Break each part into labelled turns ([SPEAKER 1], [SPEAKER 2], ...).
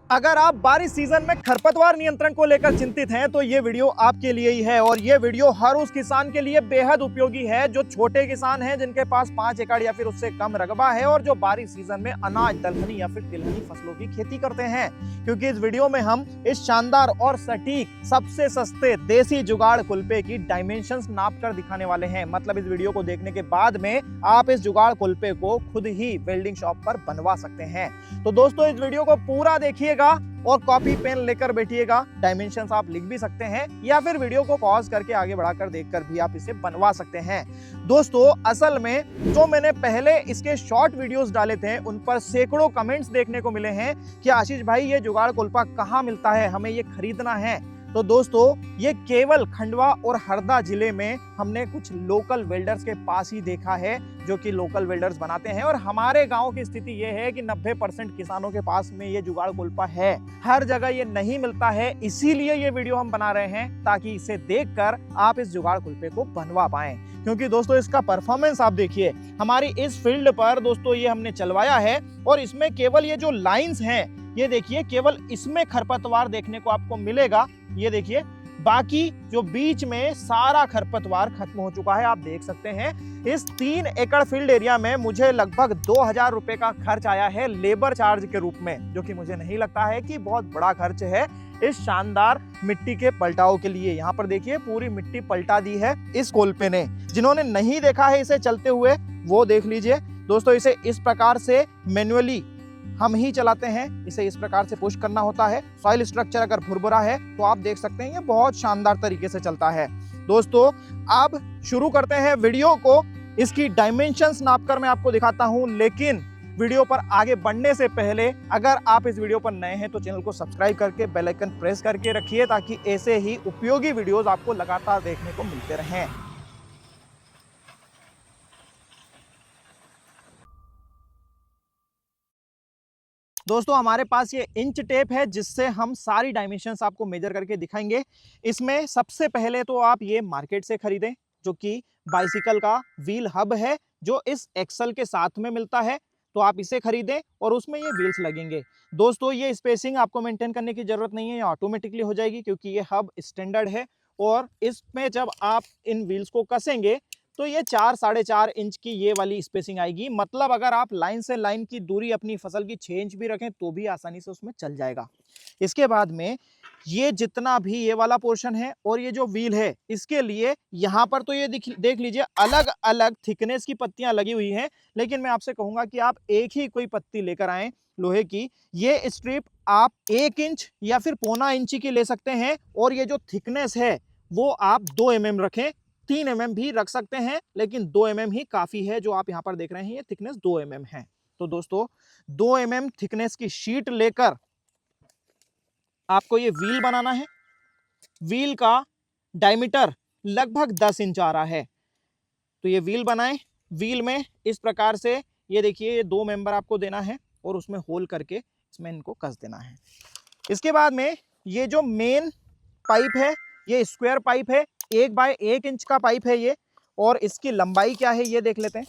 [SPEAKER 1] अगर आप बारिश सीजन में खरपतवार नियंत्रण को लेकर चिंतित हैं तो ये वीडियो आपके लिए ही है। और ये वीडियो हर उस किसान के लिए बेहद उपयोगी है जो छोटे किसान हैं, जिनके पास 5 एकड़ या फिर उससे कम रकबा है और जो बारिश सीजन में अनाज, दलहनी या फिर तिलहनी फसलों की खेती करते हैं। क्योंकि इस वीडियो में हम इस शानदार और सटीक, सबसे सस्ते देसी जुगाड़ कुल्पे की डायमेंशंस नाप कर दिखाने वाले हैं। मतलब इस वीडियो को देखने के बाद में आप इस जुगाड़ कुल्पे को खुद ही वेल्डिंग शॉप पर बनवा सकते हैं। तो दोस्तों, इस वीडियो को पूरा देखिएगा और कॉपी पेन लेकर बैठिएगा। डायमेंशंस आप लिख भी सकते हैं या फिर वीडियो को पॉज करके आगे बढ़ाकर देखकर भी आप इसे बनवा सकते हैं। दोस्तों, असल में जो मैंने पहले इसके शॉर्ट वीडियोस डाले थे उन पर सैकड़ों कमेंट्स देखने को मिले हैं कि आशीष भाई, ये जुगाड़ कुल्पा कहाँ मिलता है, हमें ये खरीदना है। तो दोस्तों, ये केवल खंडवा और हरदा जिले में हमने कुछ लोकल वेल्डर्स के पास ही देखा है, जो कि लोकल वेल्डर्स बनाते हैं। और हमारे गांव की स्थिति ये है कि 90% किसानों के पास में ये जुगाड़ कुल्पा है। हर जगह ये नहीं मिलता है, इसीलिए ये वीडियो हम बना रहे हैं ताकि इसे देखकर आप इस जुगाड़ कुल्पे को बनवा पाएं। क्योंकि दोस्तों, इसका परफॉर्मेंस आप देखिए। हमारी इस फील्ड पर दोस्तों ये हमने चलवाया है और इसमें केवल ये जो लाइंस हैं, ये देखिए, केवल इसमें खरपतवार देखने को आपको मिलेगा। ये देखिए, बाकी जो बीच में सारा खरपतवार खत्म हो चुका है। आप देख सकते हैं इस 3 एकड़ फील्ड एरिया में मुझे लगभग 2000 रुपए का खर्च आया है लेबर चार्ज के रूप में, जो कि मुझे नहीं लगता है कि बहुत बड़ा खर्च है इस शानदार मिट्टी के पलटाव के लिए। यहाँ पर देखिए, पूरी मिट्टी पलटा दी है इस कोल्पे ने। जिन्होंने नहीं देखा है इसे चलते हुए, वो देख लीजिए। दोस्तों, इसे इस प्रकार से मैन्युअली हम ही चलाते हैं। इसे इस प्रकार से पुश करना होता है। सॉइल स्ट्रक्चर अगर भुरभुरा है तो आप देख सकते हैं ये बहुत शानदार तरीके से चलता है। दोस्तों, अब शुरू करते हैं वीडियो को। इसकी डायमेंशंस नापकर मैं आपको दिखाता हूं, लेकिन वीडियो पर आगे बढ़ने से पहले अगर आप इस वीडियो पर नए हैं तो चैनल को सब्सक्राइब करके बेल आइकन प्रेस करके रखिए, ताकि ऐसे ही उपयोगी वीडियोस आपको लगातार देखने को मिलते रहें। दोस्तों, हमारे पास ये इंच टेप है जिससे हम सारी डायमेंशंस आपको मेजर करके दिखाएंगे। इसमें सबसे पहले तो आप ये मार्केट से खरीदें, जो कि बाइसिकल का व्हील हब है, जो इस एक्सल के साथ में मिलता है। तो आप इसे खरीदें और उसमें ये व्हील्स लगेंगे। दोस्तों, ये स्पेसिंग आपको मेंटेन करने की जरूरत नहीं है, ये ऑटोमेटिकली हो जाएगी, क्योंकि ये हब स्टैंडर्ड है। और इसमें जब आप इन व्हील्स को कसेंगे तो ये 4 साढ़े 4 इंच की ये वाली स्पेसिंग आएगी। मतलब अगर आप लाइन से लाइन की दूरी अपनी फसल की 6 इंच भी रखें तो भी आसानी से उसमें चल जाएगा। इसके बाद में ये जितना भी ये वाला पोर्शन है और ये जो व्हील है, इसके लिए यहाँ पर तो ये देख लीजिए, अलग अलग थिकनेस की पत्तियां लगी हुई हैं। लेकिन मैं आपसे कहूंगा कि आप एक ही कोई पत्ती लेकर आए लोहे की। ये स्ट्रिप आप 1 इंच या फिर 0.25 इंची की ले सकते हैं। और ये जो थिकनेस है वो आप 2 mm रखें। 3 mm भी रख सकते हैं, लेकिन 2 mm ही काफी है। जो आप यहां पर देख रहे हैं ये थिकनेस 2 mm है। तो दोस्तों, 2 mm थिकनेस की शीट लेकर आपको ये व्हील बनाना है। व्हील का डायमीटर लगभग 10 इंच आ रहा है। तो ये व्हील बनाएं। व्हील में इस प्रकार से ये देखिए, ये 2 मेंबर आपको देना है और उसमें होल करके इसमें इनको कस देना है। इसके बाद में ये जो मेन पाइप है, ये स्क्वायर पाइप है, 1 बाय 1 इंच का पाइप है ये। और इसकी लंबाई क्या है ये देख लेते हैं।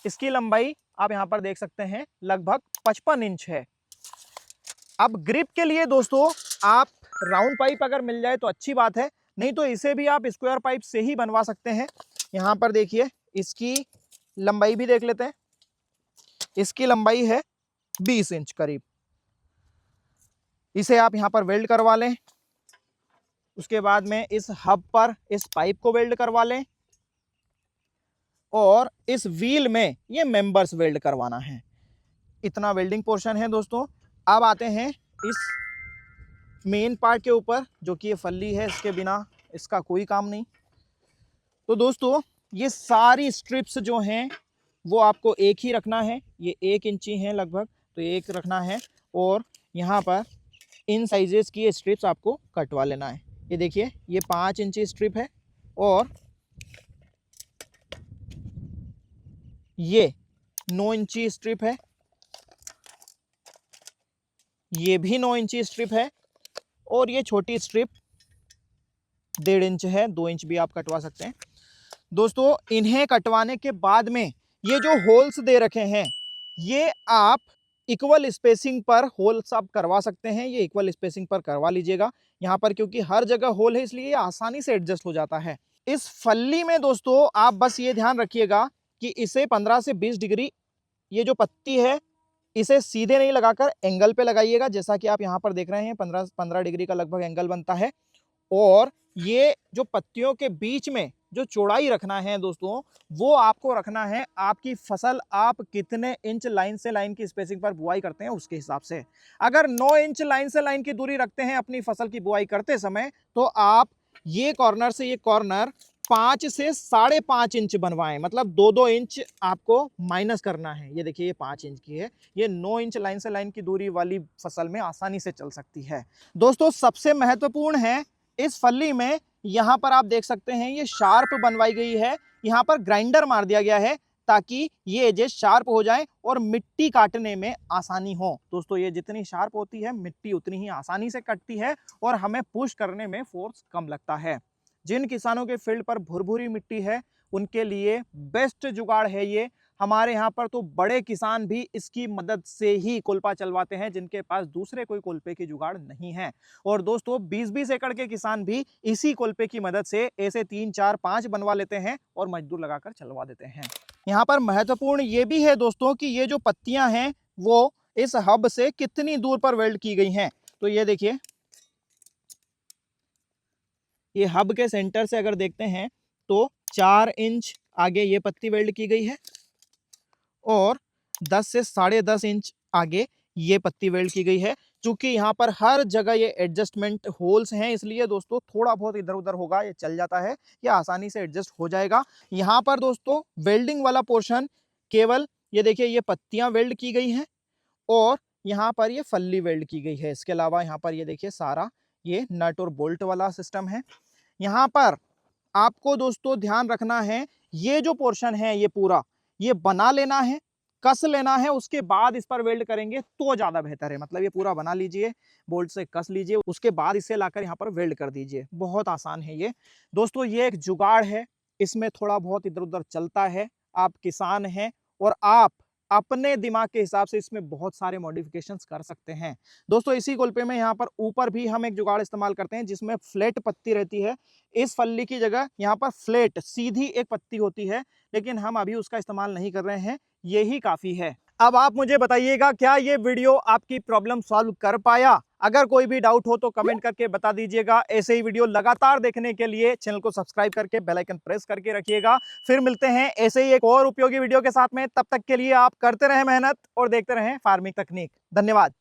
[SPEAKER 1] इसकी लंबाई आप यहां पर देख सकते हैं, लगभग 55 इंच है। अब ग्रिप के लिए दोस्तों, आप राउंड पाइप अगर मिल जाए तो अच्छी बात है, नहीं तो इसे भी आप स्क्वायर पाइप से ही बनवा सकते हैं। यहां पर देखिए, इसकी लंबाई भी देख लेते हैं। इसकी लंबाई है 20 इंच करीब। इसे आप यहां पर वेल्ड करवा लें। उसके बाद में इस हब पर इस पाइप को वेल्ड करवा लें और इस व्हील में ये मेंबर्स वेल्ड करवाना है। इतना वेल्डिंग पोर्शन है दोस्तों। अब आते हैं इस मेन पार्ट के ऊपर, जो कि ये फल्ली है, इसके बिना इसका कोई काम नहीं। तो दोस्तों, ये सारी स्ट्रिप्स जो हैं वो आपको एक ही रखना है। ये 1 इंची हैं लगभग, तो एक रखना है। और यहाँ पर इन साइजेस की स्ट्रिप्स आपको कटवा लेना है। ये देखिए, ये 5 इंची स्ट्रिप है और ये 9 इंची स्ट्रिप है। ये भी 9 इंची स्ट्रिप है और ये छोटी स्ट्रिप 1.5 इंच है। 2 इंच भी आप कटवा सकते हैं। दोस्तों, इन्हें कटवाने के बाद में ये जो होल्स दे रखे हैं, ये आप इक्वल स्पेसिंग पर होल सब करवा सकते हैं। ये इक्वल स्पेसिंग पर करवा लीजिएगा यहाँ पर, क्योंकि हर जगह होल है इसलिए ये आसानी से एडजस्ट हो जाता है। इस फल्ली में दोस्तों आप बस ये ध्यान रखिएगा कि इसे 15 से 20 डिग्री, ये जो पत्ती है इसे सीधे नहीं लगाकर एंगल पे लगाइएगा। जैसा कि आप यहाँ पर देख रहे हैं 15 डिग्री का लगभग एंगल बनता है। और ये जो पत्तियों के बीच में जो चौड़ाई रखना है दोस्तों, वो आपको रखना है आपकी फसल आप कितने इंच लाइन से लाइन की स्पेसिंग पर बुआई करते हैं उसके हिसाब से। अगर 9 इंच लाइन से लाइन की दूरी रखते हैं अपनी फसल की बुआई करते समय, तो आप ये कॉर्नर से ये कॉर्नर 5 से 5.5 इंच बनवाएं, मतलब 2-2 इंच आपको माइनस करना है। ये देखिए ये 5 इंच की है, ये 9 इंच लाइन से लाइन की दूरी वाली फसल में आसानी से चल सकती है। दोस्तों सबसे महत्वपूर्ण है इस फल्ली में, यहां पर आप देख सकते हैं ये शार्प बनवाई गई है, यहां पर ग्राइंडर मार दिया गया है ताकि ये एजेस शार्प हो जाए और मिट्टी काटने में आसानी हो। दोस्तों ये जितनी शार्प होती है मिट्टी उतनी ही आसानी से कटती है और हमें पुश करने में फोर्स कम लगता है। जिन किसानों के फील्ड पर भुरभुरी मिट्टी है उनके लिए बेस्ट जुगाड़ है ये। हमारे यहाँ पर तो बड़े किसान भी इसकी मदद से ही कोल्पा चलवाते हैं, जिनके पास दूसरे कोई कोल्पे की जुगाड़ नहीं है। और दोस्तों 20-20 एकड़ के किसान भी इसी कोल्पे की मदद से ऐसे 3, 4, 5 बनवा लेते हैं और मजदूर लगाकर चलवा देते हैं। यहाँ पर महत्वपूर्ण ये भी है दोस्तों कि ये जो पत्तियां हैं वो इस हब से कितनी दूर पर वेल्ड की गई हैं। तो ये देखिए ये हब के सेंटर से अगर देखते हैं तो 4 इंच आगे ये पत्ती वेल्ड की गई है और 10 से 10.5 इंच आगे ये पत्ती वेल्ड की गई है। चूंकि यहाँ पर हर जगह ये एडजस्टमेंट होल्स हैं, इसलिए दोस्तों थोड़ा बहुत इधर उधर होगा, ये चल जाता है, ये आसानी से एडजस्ट हो जाएगा। यहाँ पर दोस्तों वेल्डिंग वाला पोर्शन केवल ये देखिए ये पत्तियां वेल्ड की गई हैं और यहाँ पर ये फल्ली वेल्ड की गई है। इसके अलावा यहाँ पर ये देखिए सारा ये नट और बोल्ट वाला सिस्टम है। यहाँ पर आपको दोस्तों ध्यान रखना है ये जो पोर्शन है ये पूरा ये बना लेना है, कस लेना है, उसके बाद इस पर वेल्ड करेंगे तो ज्यादा बेहतर है। मतलब ये पूरा बना लीजिए, बोल्ट से कस लीजिए, उसके बाद इसे लाकर यहाँ पर वेल्ड कर दीजिए। बहुत आसान है ये दोस्तों, ये एक जुगाड़ है, इसमें थोड़ा बहुत इधर उधर चलता है। आप किसान हैं और आप अपने दिमाग के हिसाब से इसमें बहुत सारे मॉडिफिकेशंस कर सकते हैं। दोस्तों इसी कोल्पे में यहाँ पर ऊपर भी हम एक जुगाड़ इस्तेमाल करते हैं जिसमें फ्लैट पत्ती रहती है। इस फल्ली की जगह यहाँ पर फ्लैट सीधी एक पत्ती होती है, लेकिन हम अभी उसका इस्तेमाल नहीं कर रहे हैं, यही काफी है। अब आप मुझे बताइएगा क्या ये वीडियो आपकी प्रॉब्लम सॉल्व कर पाया? अगर कोई भी डाउट हो तो कमेंट करके बता दीजिएगा। ऐसे ही वीडियो लगातार देखने के लिए चैनल को सब्सक्राइब करके बेल आइकन प्रेस करके रखिएगा। फिर मिलते हैं ऐसे ही एक और उपयोगी वीडियो के साथ में। तब तक के लिए आप करते रहें मेहनत और देखते रहें फार्मिंग तकनीक। धन्यवाद।